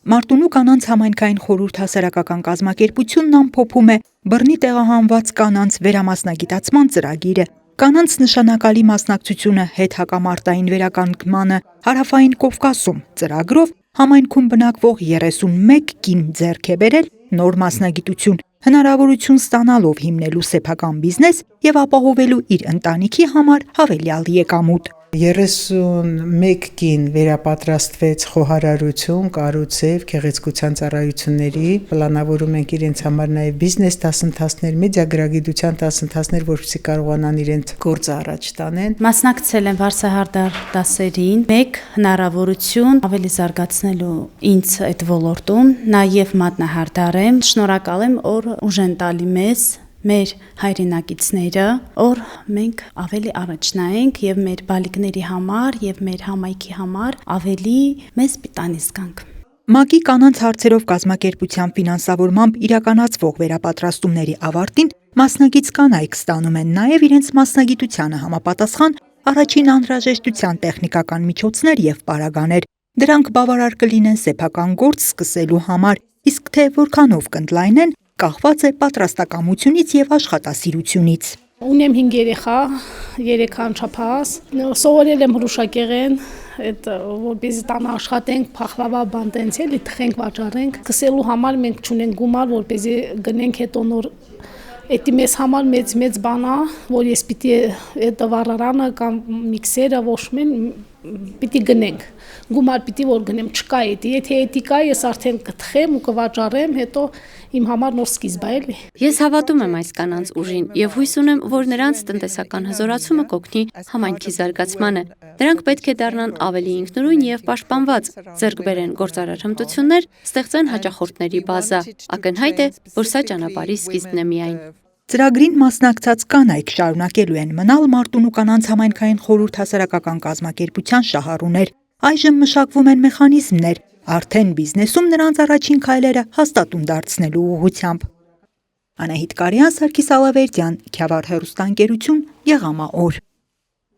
Մարտունու կանանց համայնքային խորհուրդ հասարակական կազմակերպությունն ամփոփում է բռնի տեղահանված կանանց վերամասնագիտացման ծրագիրը, կանանց նշանակալի մասնակցությունը հետհակամարտային վերականգնմանը Հարավային Կովկասում ծրագրով համայնքում բնակվող 31 կին ձեռք է բերել նոր մասնագիտություն, հնարավորություն ստանալով հիմնելու սեփական բիզնես և ապահովելու իր ընտանիքի համար հավելյալ եկամուտ։ 31 կին վերապատրաստվեց խոհարարություն, կառուցեվ, գեղեցկության ծառայությունների, պլանավորում ենք իրենց համար նաև բիզնես դասընթացներ, մեդիագրագիտության դասընթացներ, որպեսզի կարողանան իրենց գործը առաջ տանեն։ Մասնակցել եմ վարսահարդար դասերին, մեկ հնարավորություն ավելի զարգացնելու ինձ այդ ոլորտում, նաև մատնահարդար եմ, շնորհակալ եմ, որ ուժ են տալի մեզ մեր հայրենակիցները, որ մենք ավելի առաջ նայենք և մեր բալիկների համար և մեր համայնքի համար ավելի մեզ պիտանի զգանք։ ՄԱԿ-ի կանանց հարցերով կազմակերպության ֆինանսավորմամբ իրականացվող վերապատրաստումների ավարտին մասնագիծ կանայք ստանում են նաև իրենց մասնագիտությանը համապատասխան առաջին անհրաժեշտության տեխնիկական միջոցներ և պարագաներ։ Դրանք բավարար կլինեն սեփական գործ սկսելու համար, իսկ թե որքանով կընդլայնեն, կախված է պատրաստակամությունից և աշխատասիրությունից։ Ունեմ 5 երեխա, 3 անչափահաս, սովորել եմ հրուշակեղեն, որպեսզի տանը աշխատենք, փախլավա բան տենց էլի թխենք, վաճառենք։ Սկսելու համար մենք չունենք գումար, որպեսզի գնենք հետո նոր Էդի մեզ համար մեծ բան է, որ ես պիտի այդ վառարանը կամ միքսերը ոշմեն պիտի գնենք։ Գումար պիտի որ գնեմ, չկա էդի։ Եթե էդի կա, ես արդեն կթխեմ ու կվաճառեմ, հետո իմ համար նոր սկիզբ է էլի։ Ես հավատում եմ այս կանանց ուժին եւ հույս ունեմ, որ նրանց տնտեսական հզորացումը կօգնի համայնքի զարգացմանը։ Նրանք պետք է դառնան ավելի ինքնուրույն եւ պաշտպանված, ձեռք բերեն գործարար հմտություններ, ստեղծեն հաճախորդների բազա։ Ակնհայտ է, որ սա ճանապարհի սկիզբն է միայն։ Ծրագրին մասնակցած կանայք շարունակելու են մնալ Մարտունու կանանց համայնքային խորհուրդ հասարակական կազմակերպության շահառուներ։ Այժմ մշակվում են մեխանիզմներ, արդեն բիզնեսում նրանց առաջին քայլերը հաստատուն դարձնելու ուղղությամբ։ Անահիտ Կարյան, Սարգիս Ալավերդյան, Քյավառ հեռուստաընկերություն, Եղամա օր։